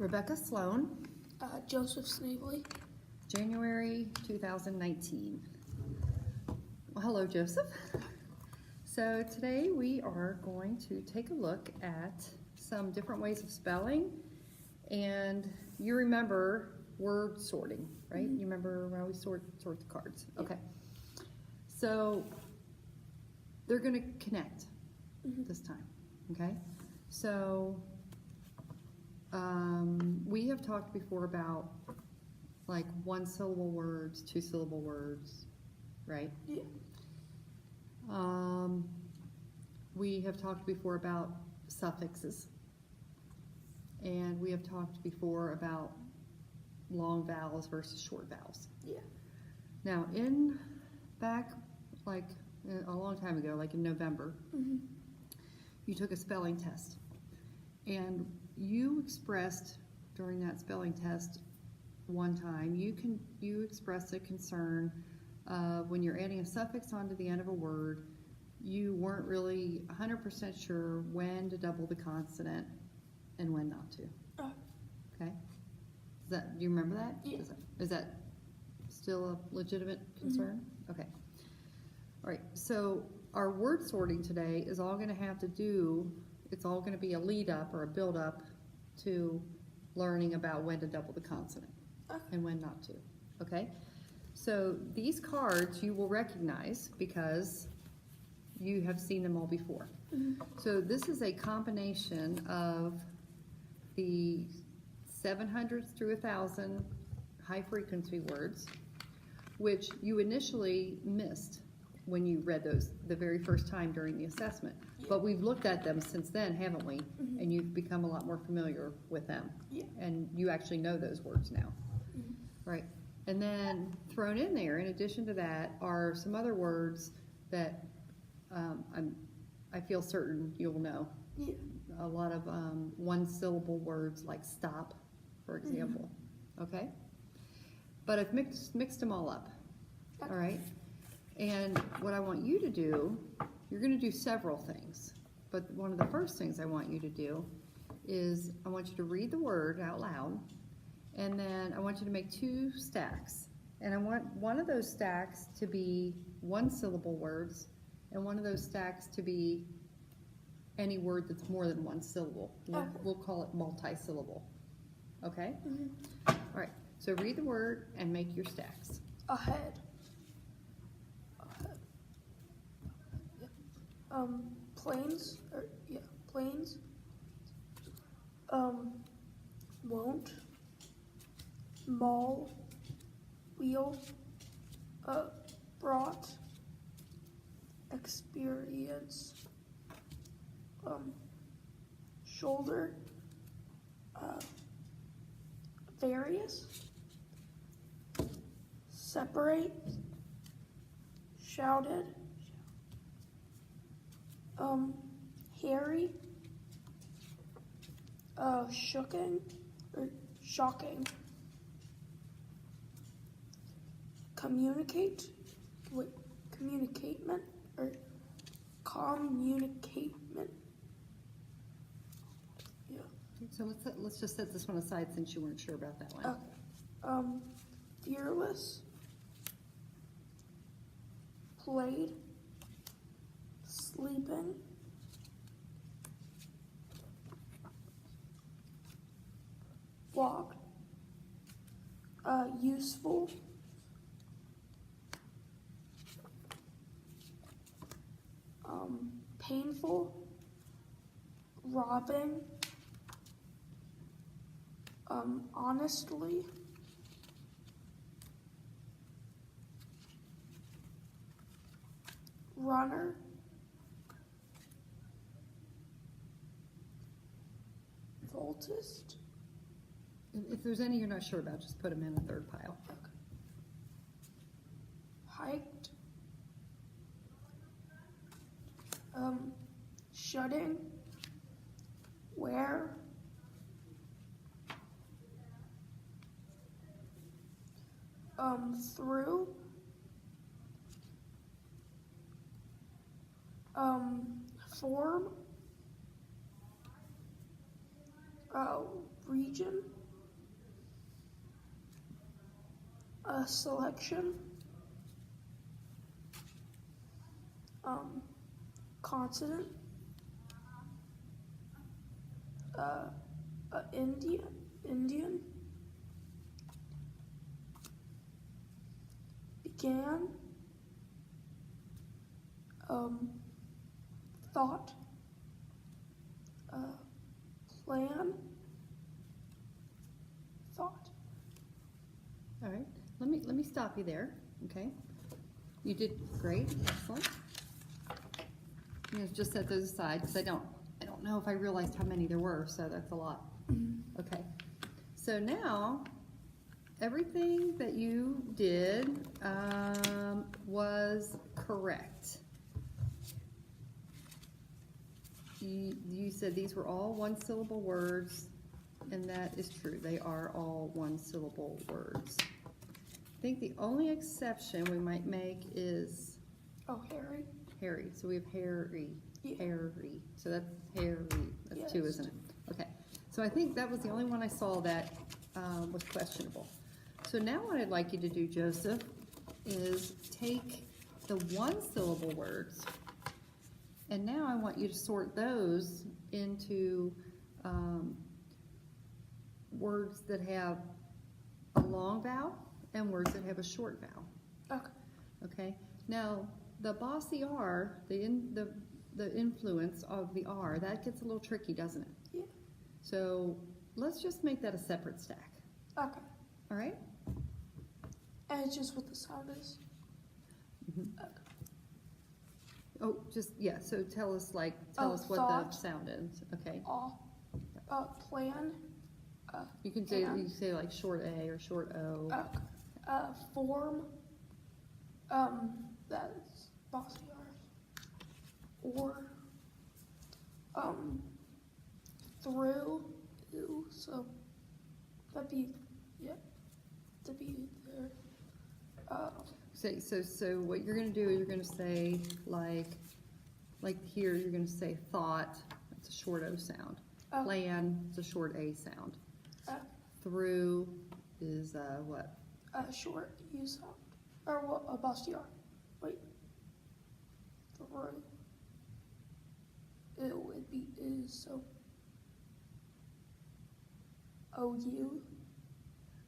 Rebecca Sloan, Joseph Snavely. January 2019. Well, hello, Joseph. So today we are going to take a look at some different ways of spelling, and you remember word sorting, right? Mm-hmm. You remember how we sort the cards. Yeah. Okay. So they're going to connect this time, okay? So we have talked before about like one syllable words, two syllable words, right? Yeah. We have talked before about suffixes, and we have talked before about long vowels versus short vowels. Yeah. Now, back like a long time ago, like in November, Mm-hmm. you took a spelling test, and you expressed during that spelling test one time, you expressed a concern when you're adding a suffix onto the end of a word, you weren't really 100% sure when to double the consonant and when not to. Okay? Do you remember that? Yeah. Is that still a legitimate concern? Okay. All right, so our word sorting today is all going to have to do, it's all going to be a lead up or a build up to learning about when to double the consonant and when not to. Okay? So these cards you will recognize because you have seen them all before. So this is a combination of the 700s through 1,000 high frequency words, which you initially missed when you read those the very first time during the assessment. But we've looked at them since then, haven't we? And you've become a lot more familiar with them. Yeah. And you actually know those words now. Right. And then thrown in there, in addition to that, are some other words that I feel certain you'll know. Yeah. A lot of one-syllable words like stop, for example. Okay? But I've mixed them all up. All right? And what I want you to do, you're going to do several things. But one of the first things I want you to do is I want you to read the word out loud, and then I want you to make two stacks. And I want one of those stacks to be one-syllable words, and one of those stacks to be any word that's more than one syllable. We'll call it multi-syllable. Okay? All right. So read the word and make your stacks. Ahead. Planes. Planes. Won't. Mall. Wheel. Brought. Experience. Shoulder. Various. Separate. Shouted. Hairy. Shocking. Or shocking. Communicate. Wait, communicatement or communicatement. Yeah. So let's just set this one aside since you weren't sure about that one. Fearless. Played. Sleeping. Walked. Useful. Painful. Robbing. Honestly. Runner. Voltist. If there's any you're not sure about, just put them in a third pile. Okay. Hiked. Shutting. Where. Through. Form. region, selection, consonant, Indian, began, thought, plan, thought. All right, let me stop you there, okay? You did great, excellent. You know, just set those aside, because I don't know if I realized how many there were, so that's a lot. Okay, so now, everything that you did was correct. You said these were all one-syllable words, and that is true. They are all one-syllable words. I think the only exception we might make is Oh, Harry. Harry. So we have Harry. Yeah. Harry. So that's Harry. That's Yes. two, isn't it? Okay. So I think that was the only one I saw that was questionable. So now what I'd like you to do, Joseph, is take the one-syllable words, and now I want you to sort those into words that have a long vowel and words that have a short vowel. Okay. Okay. Now the bossy R, the influence of the R, that gets a little tricky, doesn't it? Yeah. So let's just make that a separate stack. Okay. All right. And it's just what the sound is. Mm-hmm. Okay. Oh, just yeah. So tell us what thought. the sound is. Okay. Plan. You can say and, you say like short A or short O. Form. That's bossy R's. Or. Through. Ew, so that'd be there. So what you're going to do is you're going to say like here you're going to say thought. It's a short O sound. Plan. It's a short A sound. Through is what? Short U sound. Or what? A bossy R. Wait. Through. It would be is so. OU.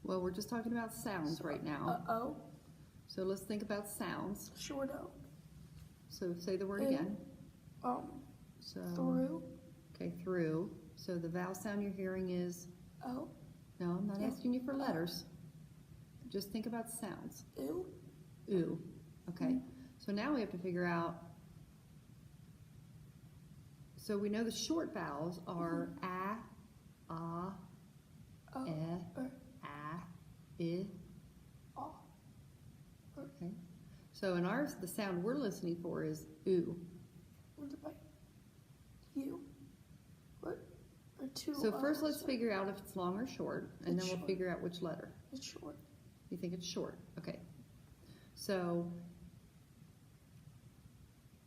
Well, we're just talking about sounds right now. O. So let's think about sounds. Short O. So say the word again. So Through. Okay, through. So the vowel sound you're hearing is O. no. I'm not asking you for letters. Just think about sounds. Ew. Ooh. Okay. So now we have to figure out. So we know the short vowels are a, ah, I. Okay. So in ours, the sound we're listening for is oo. What about you? What? Or two. So first, let's O's. figure out if it's long or short, and It's then we'll short. figure out which letter. It's short. You think it's short? Okay. So,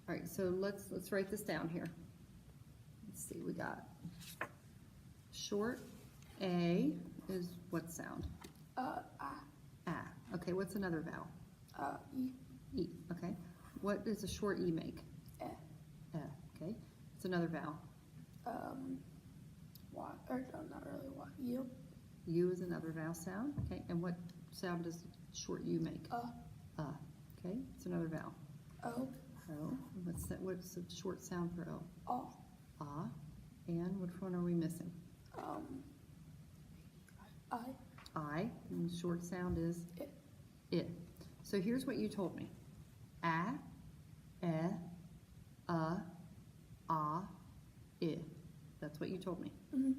all right. So let's write this down here. Let's see. We got short A is what sound? Ah. Okay. What's another vowel? E. E. Okay. What does a short E make? Okay. It's another vowel. Y. Or no, not really Y. U. U is another vowel sound. Okay. And what sound does short U make? Okay. It's another vowel. O. O. What's the short sound for O? Ah. And which one are we missing? I. And the short sound is it. So here's what you told me. A, ah, I. That's what you told me. Mm-hmm.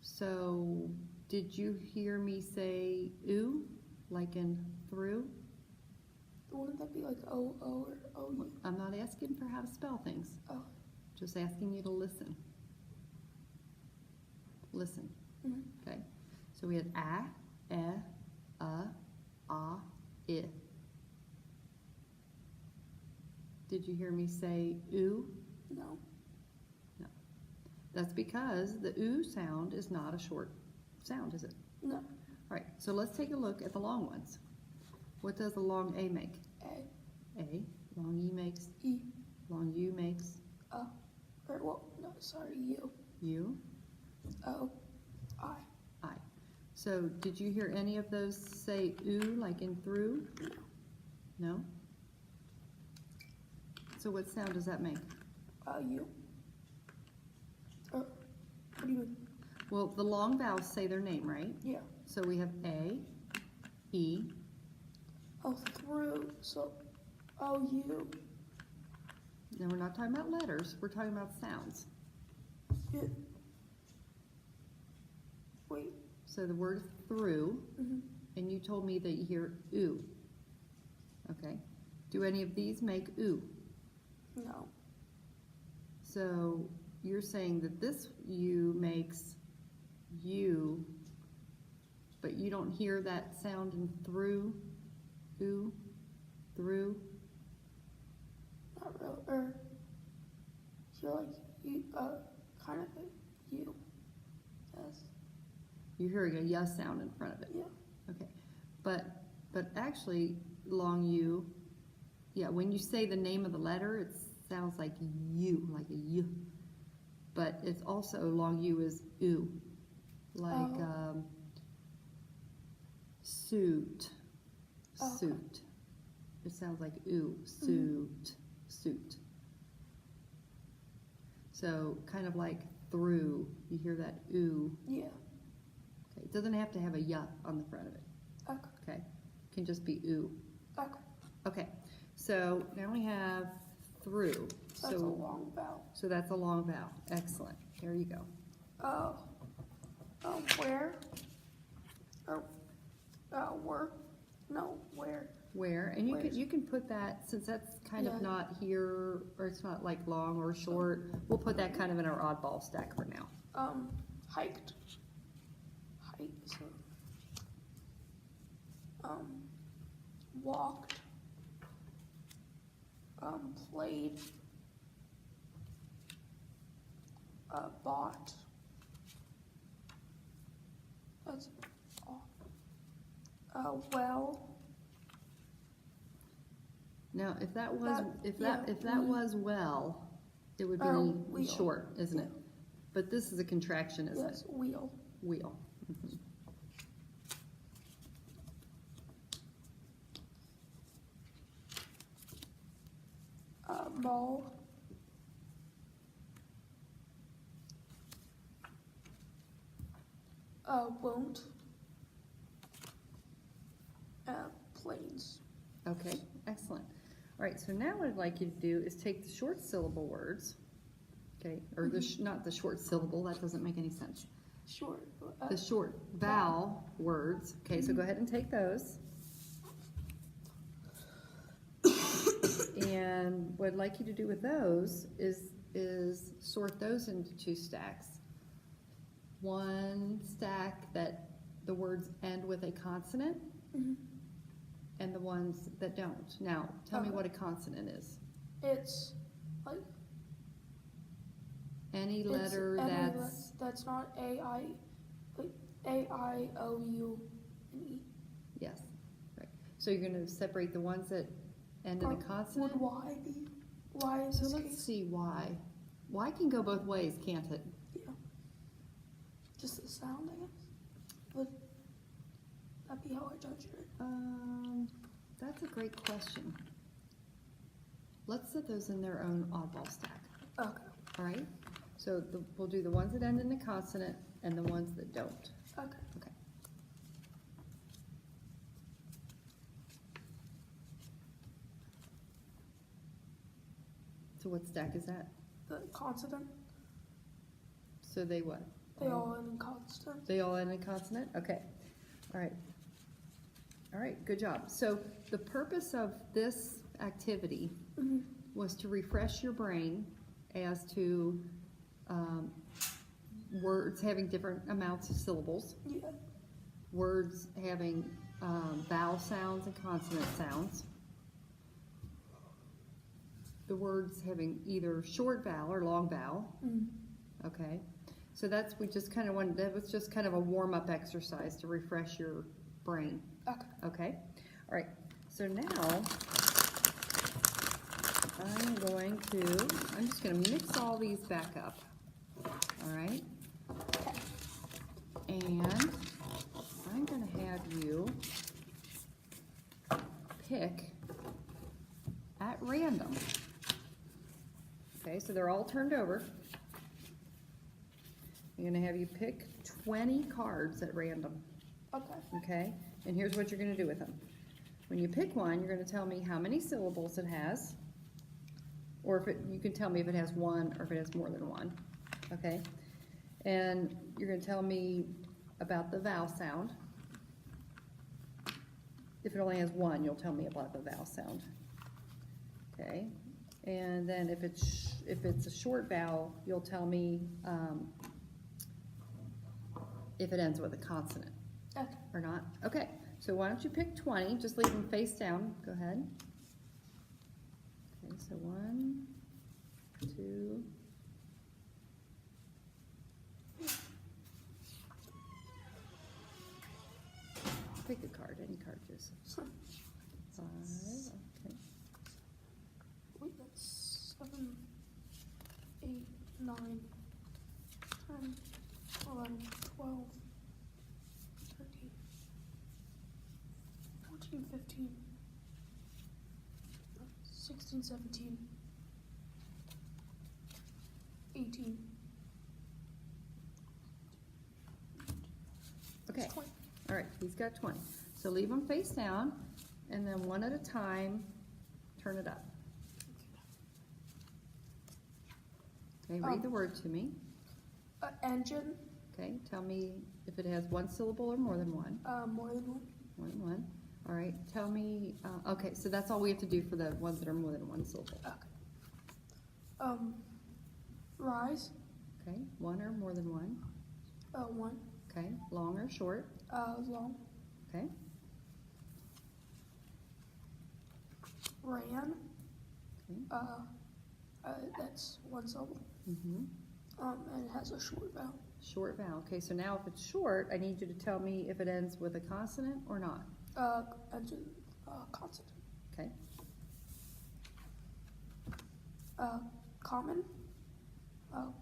So did you hear me say ooh, like in through? Wouldn't that be like O or OU? I'm not asking for how to spell things. Oh. Just asking you to listen. Listen. Mm-hmm. Okay. So we had ah, ah, I. Did you hear me say ooh? No. No. That's because the oo sound is not a short sound, is it? No. All right, so let's take a look at the long ones. What does the long A make? A. Long E makes? E. Long U makes? Or, well, no, sorry, U. U? O. I. I. So did you hear any of those say oo, like in through? No? So what sound does that make? U. What do you mean? Well, the long vowels say their name, right? Yeah. So we have A, E. Oh, through. So, O, U. Now we're not talking about letters, we're talking about sounds. Yeah. Wait. So the word through, and you told me that you hear oo. Okay. Do any of these make oo? No. So you're saying that this U makes U, but you don't hear that sound in through? Oo? Through? Not really. Or, you're like, you, kind of a U. Yes. You're hearing a yes sound in front of it. Yeah. Okay. But actually, long U, yeah, when you say the name of the letter, it sounds like U, like a U. But it's also, long U is oo. Like, suit. Okay. Suit. It sounds like ooh, suit, suit. So kind of like through, you hear that ooh. Yeah. Okay. It doesn't have to have a yuh on the front of it. Okay. Okay. It can just be ooh. Okay. Okay. So now we have through. That's a long vowel. So that's a long vowel. Excellent. There you go. Where? Or, where? No, where? Where, and Where's- you can put that, since that's kind Yeah. of not here, or it's not like long or short, we'll put that kind of in our oddball stack for now. Hiked. Hike, so, walked. Played. Bought. That's all. Well. Now, if that was, That- if that was well, it would be Wheel. short, isn't it? Yeah. But this is a contraction, isn't Yes, it? wheel. Wheel. Mhm. Mall. Won't. Planes. Okay, excellent. All right, so now what I'd like you to do is take the short syllable words, okay, or not the short syllable, that doesn't make any sense. Short. The short vowel words, okay, so go ahead and take those. And what I'd like you to do with those is sort those into two stacks. One stack that the words end with a consonant, and the ones that don't. Now, tell me what a consonant is. It's like Any letter that's not like A-I-O-U and E. yes, right. So you're going to separate the ones that end in a consonant. Would Y be? Y is So this let's case? see why. Y can go both ways, can't it? Yeah. Just the sound, I guess. Would that be how I judge it? That's a great question. Let's set those in their own oddball stack. Okay. All right. So we'll do the ones that end in a consonant and the ones that don't. Okay. Okay. So what stack is that? The consonant. So they what? They all end in consonant. They all end in consonant? Okay. All right. All right, good job. So the purpose of this activity was to refresh your brain as to words having different amounts of syllables, Yeah. words having vowel sounds and consonant sounds, the words having either short vowel or long vowel, Okay, so we just kind of wanted, that was just kind of a warm-up exercise to refresh your brain. Okay. Okay, all right, so now I'm just gonna mix all these back up, all right? And I'm gonna have you pick at random. Okay, so they're all turned over. I'm gonna have you pick 20 cards at random, Okay. okay? And here's what you're gonna do with them. When you pick one, you're gonna tell me how many syllables it has, or you can tell me if it has one or if it has more than one, okay? And you're gonna tell me about the vowel sound. If it only has one, you'll tell me about the vowel sound, okay? And then if it's a short vowel, you'll tell me if it ends with a consonant Okay. or not. Okay, so why don't you pick 20, just leave them face down, go ahead. Okay, so 1, 2, pick a card, any card, just 5, okay. Wait, that's 7, 8, 9, 10, 11, 12, 13, 14, 15, 16, 17, 18. Okay, 20. all right, he's got 20. So leave them face down, and then one at a time, turn it up. Okay, read the word to me. Engine, Okay, tell me if it has one syllable or more than one. more than one. More than one. All right, tell me, okay, so that's all we have to do for the ones that are more than one syllable. Okay. Rise, Okay, one or more than one. 1. Okay, long or short. Long. Okay, Ran, okay. that's one syllable. Mm-hmm. And it has a short vowel. Short vowel. Okay, so now if it's short, I need you to tell me if it ends with a consonant or not. Engine, consonant. Okay, Common,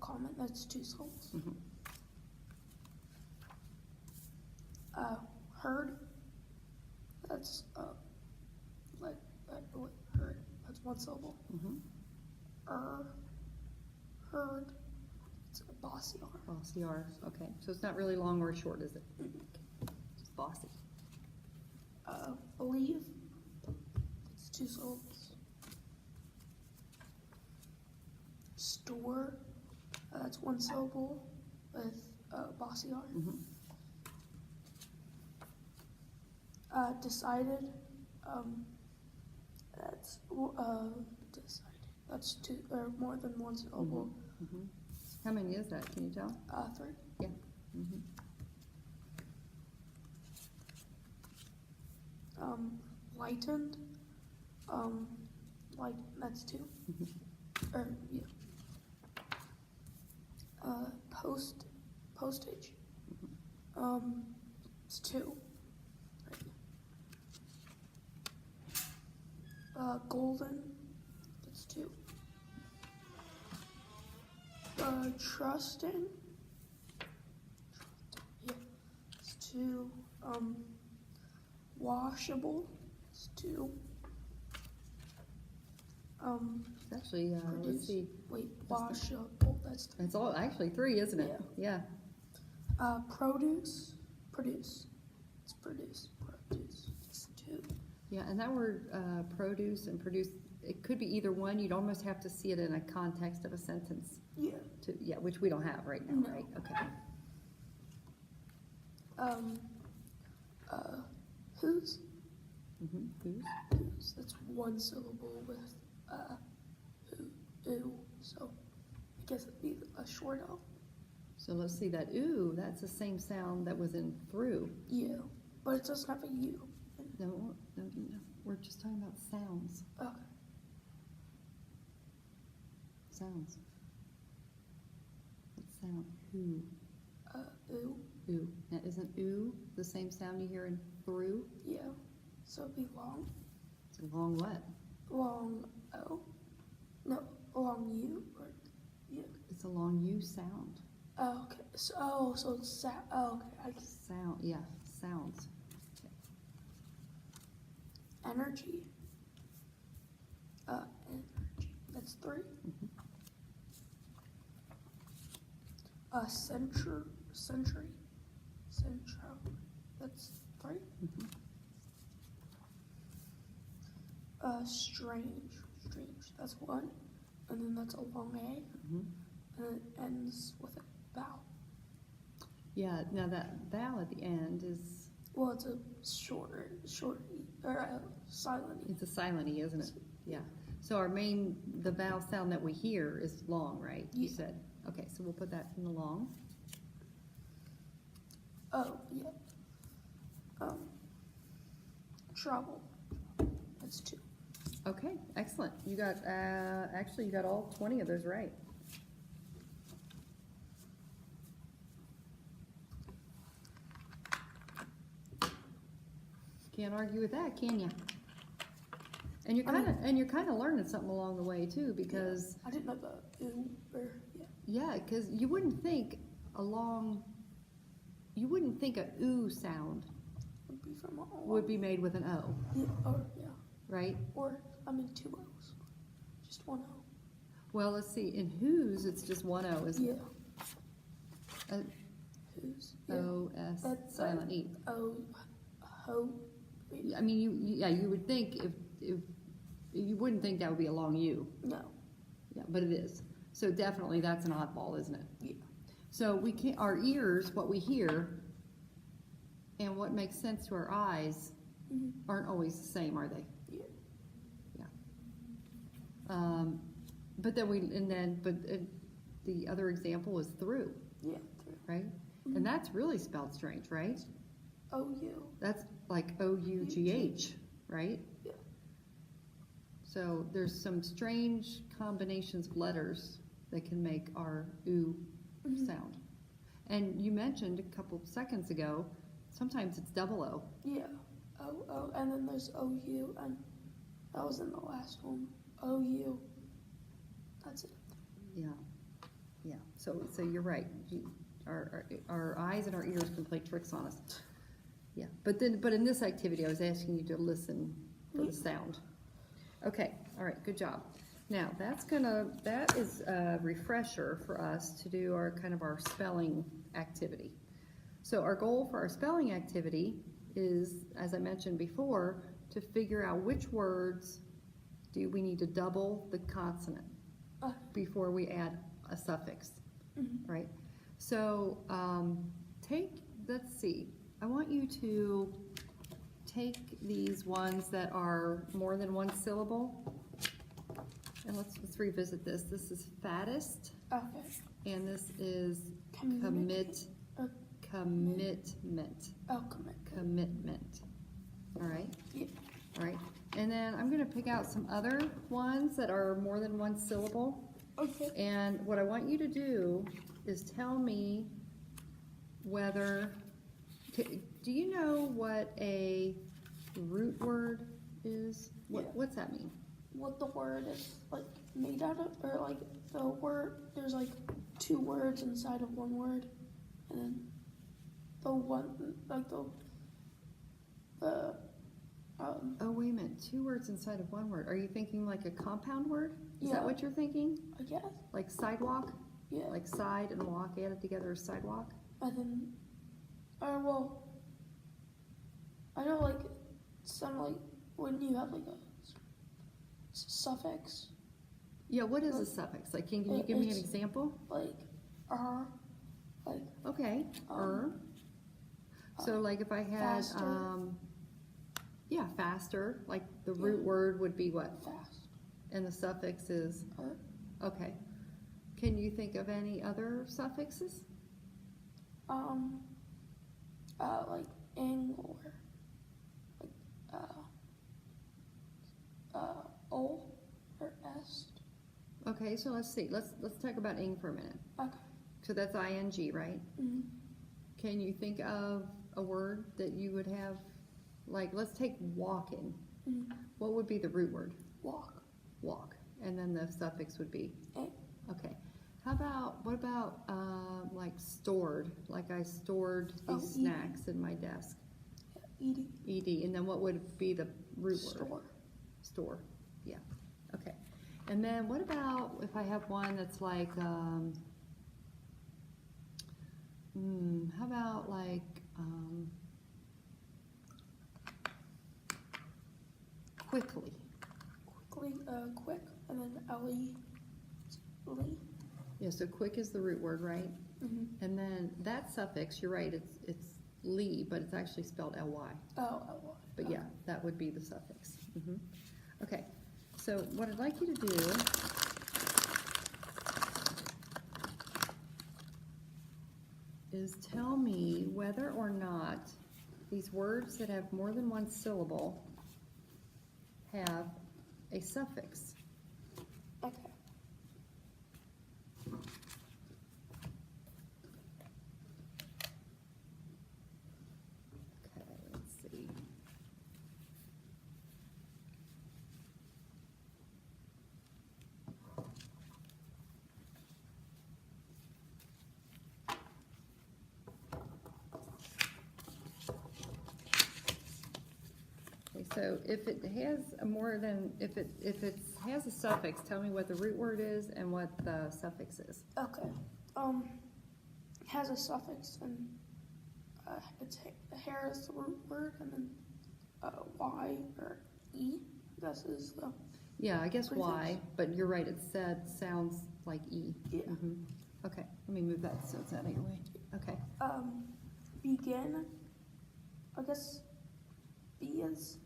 common, that's 2 syllables. mm-hmm. Heard, that's, heard, that's 1 syllable. Mm-hmm. Heard, it's a bossy R. Bossy R. Okay, so it's not really long or short, is it? Just bossy. Believe, it's 2 syllables. Store, that's 1 syllable with bossy R. Mm-hmm. Decided, that's decided. That's 2 or more than 1 syllable. Mm-hmm. Mm-hmm. How many is that? Can you tell? 3. Yeah. Mm-hmm. Lightened, like that's 2. Mm-hmm. Or yeah. Postage. It's 2. Golden, that's 2. Trusting, yeah, it's 2. Washable, it's 2. It's actually, let's Produce. see. Wait, washable, that's 3. It's all actually 3, isn't it? Yeah. Produce, it's produce, it's 2. Yeah, and that word produce and produce, it could be either one. You'd almost have to see it in a context of a sentence. Yeah. Yeah, which we don't have right now, No. right? Okay. Whose? Mm-hmm. Whose? Whose, that's 1 syllable with ooh, so I guess it'd be a short O. So let's see that. Ooh, that's the same sound that was in through. Yeah, but it doesn't have a U. No, we're just talking about sounds. Okay. Sounds. Let's sound? Who? Ooh. Ooh. Now, isn't ooh the same sound you hear in through? Yeah. So it'd be long. It's a long what? Long O. No, long U or U. It's a long U sound. Oh, okay. So it's sound. Oh, okay. I guess. Sound, yeah, sounds. Energy. Energy. That's 3. Mhm. Century. Central. That's 3. Mhm. Strange. That's 1. And then that's a long A. Mhm. And it ends with a vowel. Yeah, now that vowel at the end is, Well, it's a short E, or a silent E. it's a silent E, isn't it? Yeah. So the vowel sound that we hear is long, right? You Yeah. said. Okay, so we'll put that in the long. Oh, yeah. Trouble. That's 2. Okay, excellent. You got, actually you got all 20 of those right. Can't argue with that, can you? And you're kind of learning something along the way too, because I didn't know the ooh or yeah. yeah, because you wouldn't think a ooh sound Would be from a would be made with an O, yeah, or yeah, right? or 2 O's, just 1 O. Well, let's see. In whose, it's just one O, isn't Yeah. it? Who's? Yeah. O S That's, silent E. O, ho. I mean, you would think if you wouldn't think that would be a long U. No. Yeah, but it is. So definitely that's an oddball, isn't it? Yeah. So we can't, our ears, what we hear, and what makes sense to our eyes Mm-hmm. aren't always the same, are they? Yeah. Yeah. But then the other example was through, Yeah. 3. right? Mhm. And that's really spelled strange, right? O-U. That's like O-U-G-H, right? Yeah. So there's some strange combinations of letters that can make our ooh Mhm. sound. And you mentioned a couple seconds ago, sometimes it's double O. Yeah. O, and then there's O-U, and that was in the last one. O-U. That's it. Yeah, yeah. So you're right. Our eyes and our ears can play tricks on us. Yeah, but in this activity, I was asking you to listen for the sound. Okay, all right, good job. Now that is a refresher for us to do our spelling activity. So our goal for our spelling activity is, as I mentioned before, to figure out which words do we need to double the consonant before we add a suffix, Mm-hmm. right? So let's see, I want you to take these ones that are more than one syllable, and let's revisit this. This is fattest, Okay. and this is Commitment. commitment. Oh, commit. Commitment. All right? Yeah. All right. And then I'm going to pick out some other ones that are more than one syllable. Okay. And what I want you to do is tell me whether, do you know what a root word is? Yeah. What's that mean? What the word is made out of, or the word, there's 2 words inside of one word, and then the one, Oh, wait a minute. 2 words inside of one word. Are you thinking like a compound word? Is Yeah. that what you're thinking? I guess, Like sidewalk? yeah, Like side and walk added together is sidewalk? and then, well, I know some when you have a suffix, Yeah, what is a suffix? Like, can you give me an example? Okay, So like if I had, faster. Faster, like the root word would be what? Fast. And the suffix is, okay. Can you think of any other suffixes? Ing or ol or est. Okay, so let's see. Let's talk about ing for a minute. Okay. So that's ing, right? Mm-hmm. Can you think of a word that you would have, like, let's take walking. Mm-hmm. What would be the root word? Walk. Walk. And then the suffix would be? A. Okay. What about, like stored? Like I stored these ED. snacks in my desk. Ed. Ed. And then what would be the root word? Store. Store. Yeah. Okay. And then what about if I have one that's like, how about like, quickly? Quickly, quick, and then L-E. Lee. Yeah, so quick is the root word, right? Mm-hmm. And then that suffix, you're right, it's ly, but it's actually spelled ly. Oh, L-Y. But yeah, that would be the suffix. Okay, so what I'd like you to do is tell me whether or not these words that have more than one syllable have a suffix. Okay. Okay, let's see. Okay, so if it has if it has a suffix, tell me what the root word is and what the suffix is. Okay. Has a suffix, and hair is the root word, and then Y or E, I guess is the Yeah, I guess prefix. Y, but you're right, it sounds like E. Yeah. Okay, let me move that so it's out of your way. Okay. Begin. I guess B is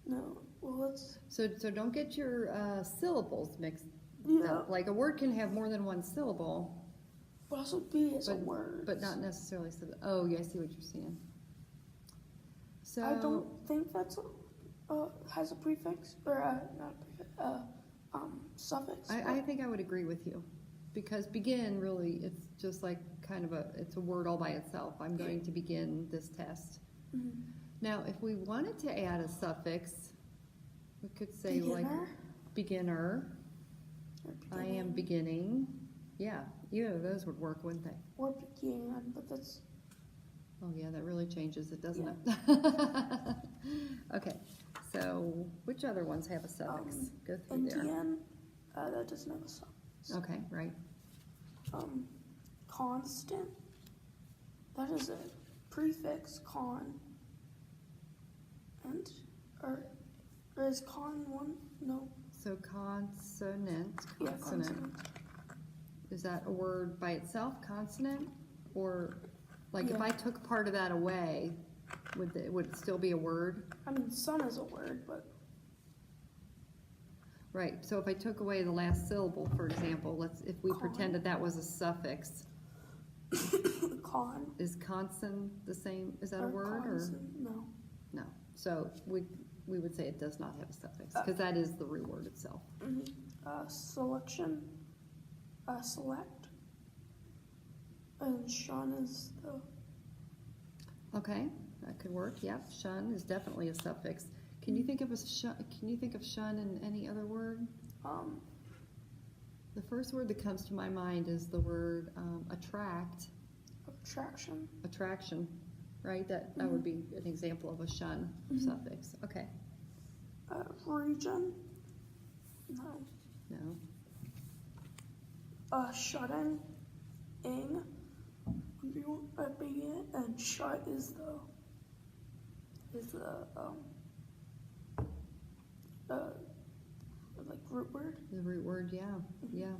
no. Well, it's So don't get your syllables mixed yeah. up. Like a word can have more than one syllable, But also B is a but, word. but not necessarily oh, yeah, I see what you're saying. So I don't think that's has a prefix or not a prefix, suffix. I think I would agree with you, because begin really it's just like kind of it's a word all by itself. I'm going to begin this test. Mm-hmm. Now, if we wanted to add a suffix, we could say like beginner. Or I am beginning. Yeah, either of those would work, wouldn't they? or began, but that's Oh yeah, that really changes it, doesn't it? Okay, so which other ones have a suffix? Go through there. Indian. That doesn't have a suffix. Okay, right. Constant. That is a prefix, con. And or is con one? No. So consonant. Yeah, consonant. Is that a word by itself, consonant? Or like if Yeah. I took part of that away, would it still be a word? I mean, sun is a word, but Right, so if I took away the last syllable, for example, if we Con. pretended that was a suffix, con. is consonant the same, is that a word or? consonant? No. No, so we would say it does not have a suffix, because that is the root word itself. Selection. Select. And shun is the. Okay, that could work, yep, shun is definitely a suffix. Can you think of shun in any other word? The first word that comes to my mind is the word attract. Attraction. Attraction, right? That would be an example of a shun suffix. Okay. Region. No. No. Shutting. Ing. Begin and shut is the like root word. The root word, yeah, yeah.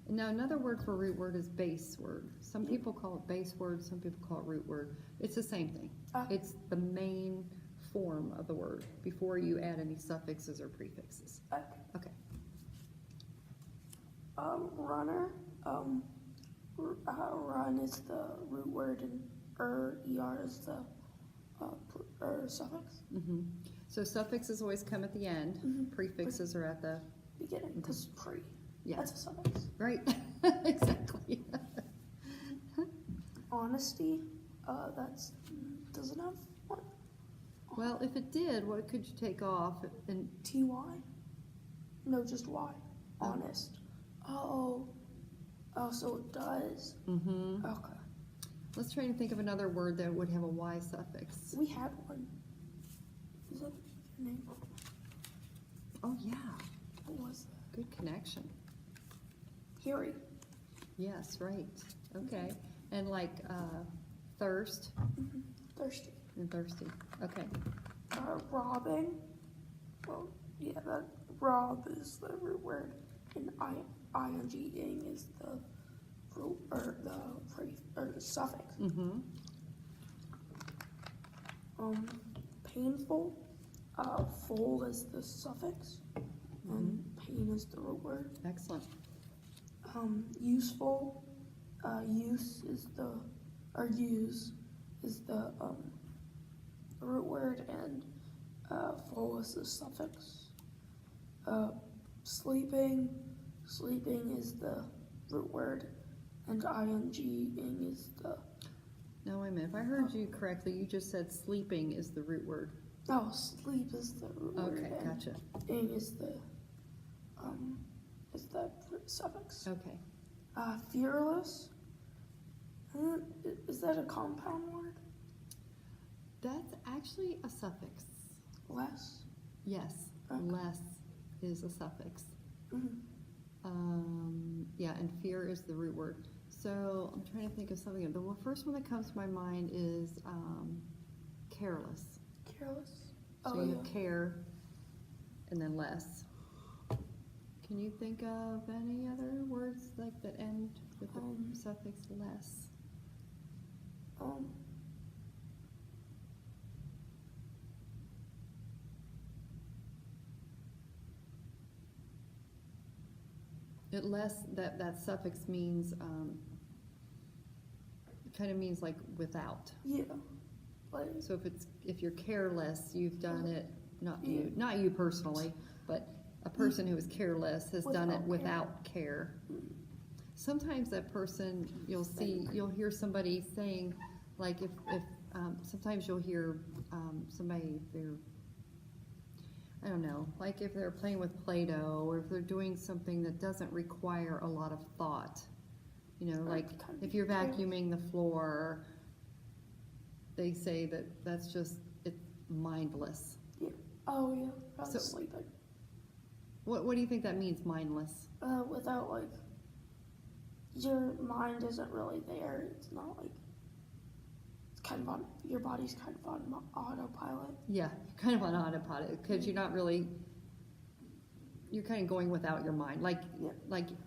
And now another word for root word is base word. Some people call it base word, some people call it root word. It's the same thing. It's the main form of the word before you add any suffixes or prefixes. Okay. Runner. Run is the root word, and er is the suffix. So suffixes always come at the end. Prefixes are at the beginning, because pre. Yeah. That's a suffix. Right. Exactly. honesty. That's doesn't have one. Well, if it did, what could you take off? And TY? No, just Y. Oh. Honest. Oh, so it does. mm-hmm. Okay. Let's try to think of another word that would have a Y suffix. We had one. Is that your name? Oh yeah, What was that? good connection. Harry. Yes, right. Okay. And like thirst Mm-hmm. Thirsty. and thirsty. Okay. Robbing. Well, yeah, that rob is the root word, and ing is the root or the suffix. Mm-hmm. Painful. Full is the suffix, and pain is the root word. Excellent. Useful. Use is the root word, and full is the suffix. Sleeping is the root word, and ing is the. Now wait a minute. If I heard you correctly, you just said sleeping is the root word. Oh, sleep is the root word. Okay, and gotcha. ing is the suffix. Okay. Fearless. Is that a compound word? That's actually a suffix. Less. Yes. Okay. Less is a suffix. Mm-hmm. Yeah, and fear is the root word. So I'm trying to think of something. The first one that comes to my mind is careless. Careless. So you have care and then less. Can you think of any other words like that end with the suffix less? It less that suffix means kind of means like without. Yeah. Like. So if you're careless, you've done it not Yeah. you personally, but a person who is careless has done it Without without care. Sometimes that person you'll hear somebody saying, like if sometimes you'll hear somebody I don't know, like if they're playing with Play-Doh or if they're doing something that doesn't require a lot of thought. You know, like if you're vacuuming the floor, they say that's just it's mindless. Yeah. Oh yeah. Probably So- sleeping. What do you think that means, mindless? Without like. Your mind isn't really there. It's not like. It's kind of on. Your body's kind of on autopilot. Yeah, you're kind of on autopilot because you're not really. You're kind of going without your mind. Like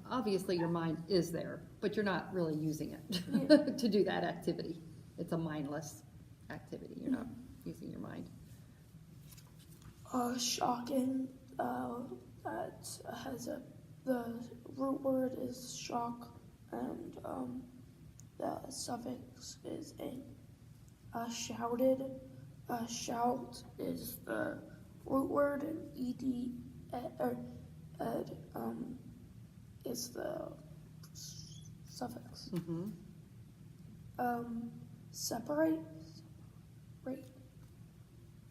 obviously your mind is there, but you're not really using it to do that activity. It's a mindless activity. You're not using your mind. Shocking. That has the root word is shock, and the suffix is in. Shouted. Shout is the root word, and ed is the suffix. Mm-hmm. Separate. Right.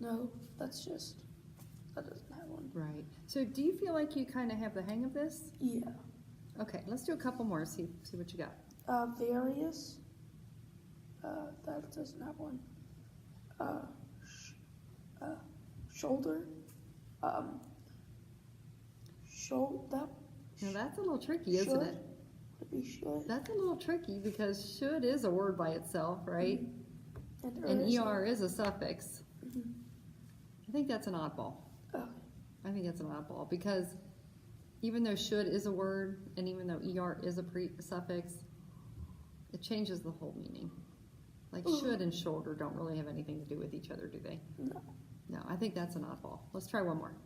No, that doesn't have one. Right. So do you feel like you kind of have the hang of this? Yeah. Okay, let's do a couple more. See what you got. Various. That doesn't have one. Shoulder. That. Now that's a little tricky, isn't it? Could be should. That's a little tricky because should is a word by itself, right? And is ER is a suffix. Mhm. I think that's an oddball. Okay. I think that's an oddball because even though should is a word and even though ER is a suffix, it changes the whole meaning. Like should and shoulder don't really have anything to do with each other, do they? No. No, I think that's an oddball. Let's try one more.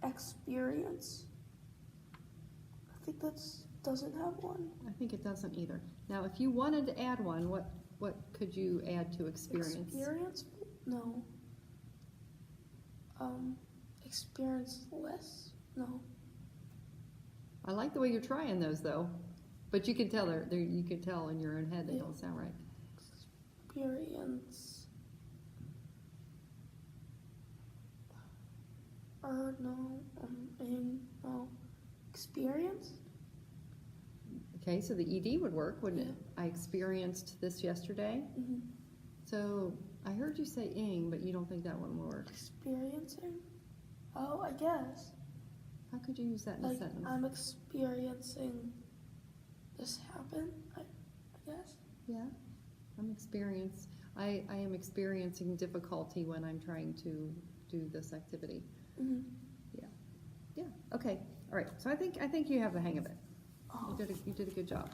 Experience. I think doesn't have one. I think it doesn't either. Now, if you wanted to add one, what could you add to experience? Experience? No. Experience less? No. I like the way you're trying those though. But you can tell you can tell in your own head they Yeah. don't sound right. Experience. Or no, no. Experience? Okay, so the ED would work, wouldn't it? Yeah. I experienced this yesterday. Mm-hmm. So I heard you say ing, but you don't think that one will work. Experiencing? Oh, I guess. How could you use that in a Like, sentence? I'm experiencing this happen, I guess. Yeah, I am experiencing difficulty when I'm trying to do this activity. Mm-hmm. Yeah. Okay. All right. So I think you have the hang of it. Oh. You did a good job.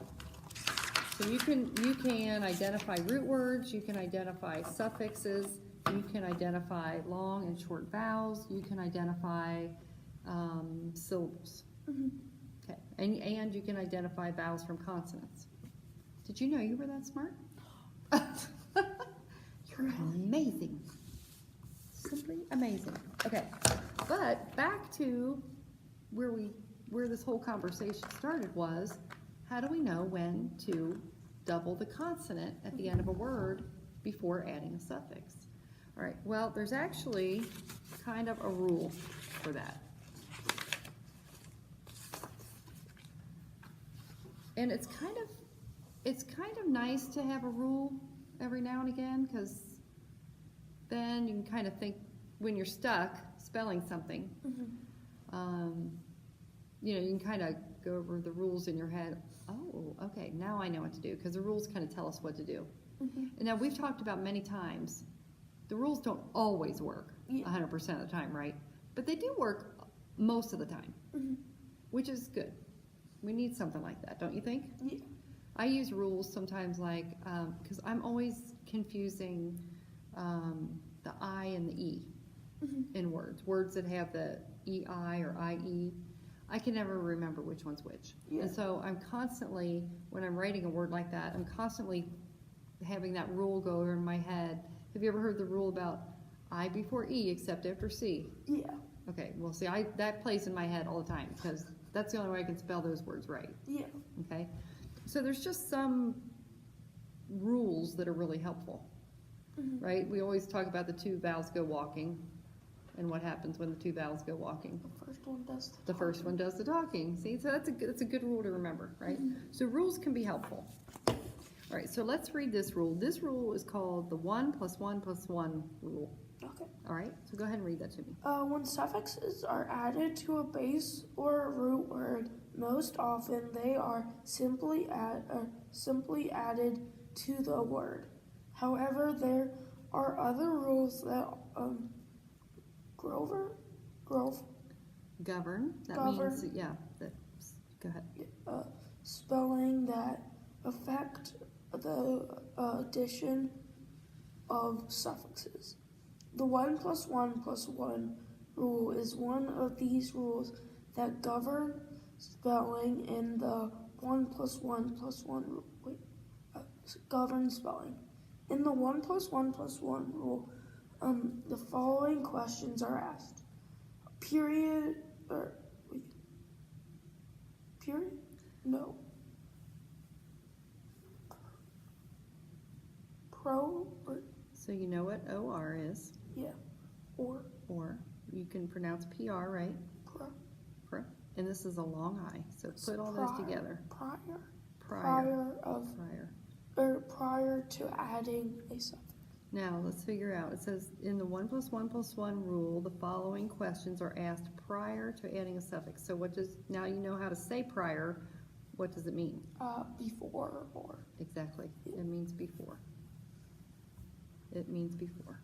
So you can identify root words. You can identify suffixes. You can identify long and short vowels. You can identify syllables. Mm-hmm. Okay. And you can identify vowels from consonants. Did you know you were that smart? You're amazing. Simply amazing. Okay. But back to where this whole conversation started was, how do we know when to double the consonant at the end of a word before adding a suffix? All right, well, there's actually kind of a rule for that. And it's kind of nice to have a rule every now and again, because then you can kind of think when you're stuck spelling something, Mm-hmm. you can kind of go over the rules in your head. Oh, okay, now I know what to do, because the rules kind of tell us what to do. Mm-hmm. And now we've talked about many times, the rules don't always work Yeah. 100% of the time, right? But they do work most of the time, Mm-hmm. which is good. We need something like that, don't you think? Yeah. I use rules sometimes because I'm always confusing the I and the E Mm-hmm. in words that have the EI or IE. I can never remember which one's which. Yeah. And so I'm constantly, when I'm writing a word like that, I'm constantly having that rule go over in my head. Have you ever heard the rule about I before E except after C? Yeah. Okay, well see, that plays in my head all the time, because that's the only way I can spell those words right. Yeah. Okay? So there's just some rules that are really helpful, Mm-hmm. right? We always talk about the two vowels go walking, and what happens when the two vowels go walking. The first one does The first one does the talking. See, so that's a good rule to remember, right? Mhm. So rules can be helpful. All right, so let's read this rule. This rule is called the 1 + 1 + 1 rule. Okay. All right, so go ahead and read that to me. When suffixes are added to a base or a root word, most often they are simply added to the word. However, there are other rules that Govern. That Govern. means, yeah. Go ahead. spelling that affect the addition of suffixes. The 1 + 1 + 1 rule is one of these rules that govern spelling, and the 1 + 1 + 1 rule govern spelling. In the 1 + 1 + 1 rule, the following questions are asked. Period? No. So you know what OR is, Yeah. Or or you can pronounce PR, right? pro. And this is a long I, so put all those together. Prior to adding a suffix. Now, let's figure out. It says, in the 1 + 1 + 1 rule, the following questions are asked prior to adding a suffix. So now you know how to say prior, what does it mean? Before or. Exactly. It means before. It means before.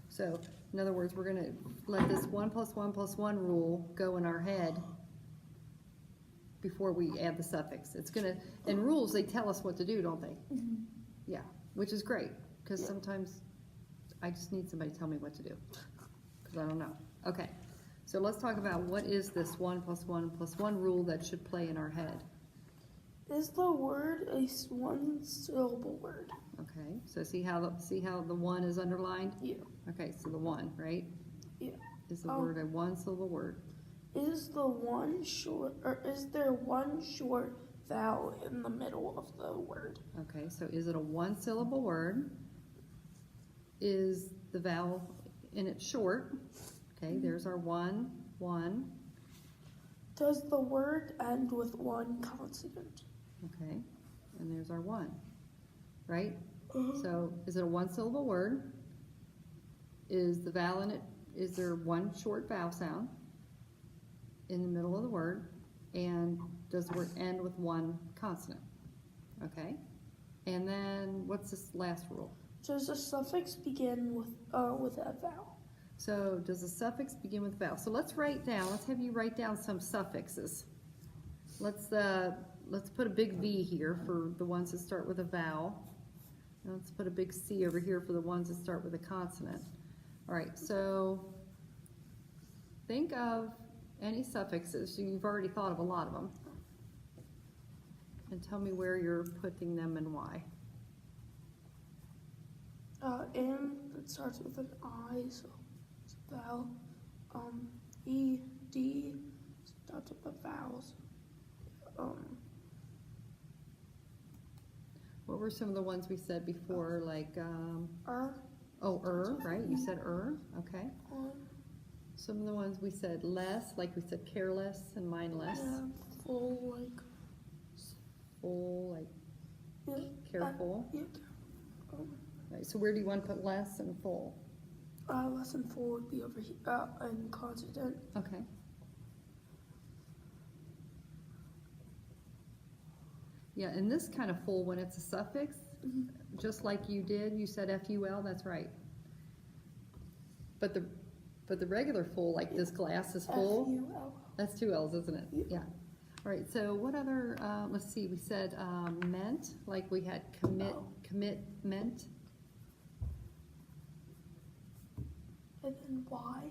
So, in other words, we're going to let this 1 + 1 + 1 rule go in our head before we add the suffix. It's going to, and rules, they tell us what to do, don't they? Mm-hmm. Yeah, which is great, because Yeah. sometimes I just need somebody to tell me what to do, because I don't know. Okay, so let's talk about what is this 1 + 1 + 1 rule that should play in our head. Is the word a one-syllable word? Okay, so see how the 1 is underlined? Yeah. Okay, so the 1, right? Yeah. Is the word a one-syllable word? Is there one short vowel in the middle of the word. Okay, so is it a one-syllable word? Is the vowel in it short? Okay, there's our one. Does the word end with one consonant? Okay, and there's our one, right? Uh-huh. So is it a one-syllable word? Is the vowel in it, is there one short vowel sound in the middle of the word? And does the word end with one consonant? Okay, and then what's this last rule? Does the suffix begin with a vowel? So does the suffix begin with vowel? So let's have you write down some suffixes. Let's put a big V here for the ones that start with a vowel. And let's put a big C over here for the ones that start with a consonant. All right, so think of any suffixes. You've already thought of a lot of them. And tell me where you're putting them and why. M, that starts with an I, so it's a vowel. E, D, starts with the vowels. What were some of the ones we said before, like, Oh, right? You said okay. Some of the ones we said less, like we said careless and mindless. Yeah, full, like. Full, like Yeah, careful. Yeah. Right, so where do you want to put less and full? Less than full would be over here, and consonant. Okay. Yeah, and this kind of full, when it's a suffix, just like you did, you said FUL, that's right. But the regular full, like this glass is full, FUL. that's two L's, isn't it? Yeah. Yeah. All right, so what other, let's see, we said meant, like we had commitment. And then Y.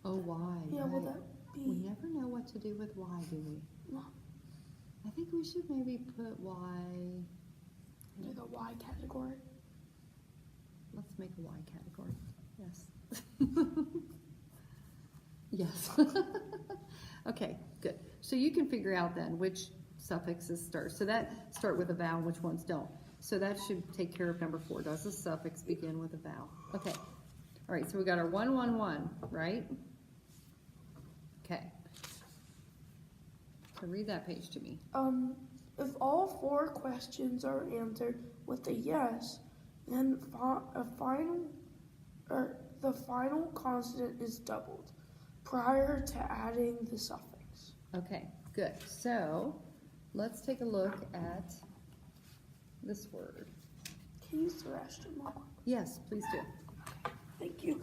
Oh, why? Yeah, right. will that be? We never know what to do with why, do we? No. I think we should maybe put why. Under the Y category. Let's make a Y category. Yes. Yes. Okay, good. So you can figure out then which suffixes start. So that start with a vowel, which ones don't. So that should take care of number 4. Does the suffix begin with a vowel? Okay. All right, so we got our 111, right? Okay. So read that page to me. If all 4 questions are answered with a yes, then the final consonant is doubled prior to adding the suffix. Okay, good. So let's take a look at this word. Can you use the restroom, Mama? Yes, please do. Thank you.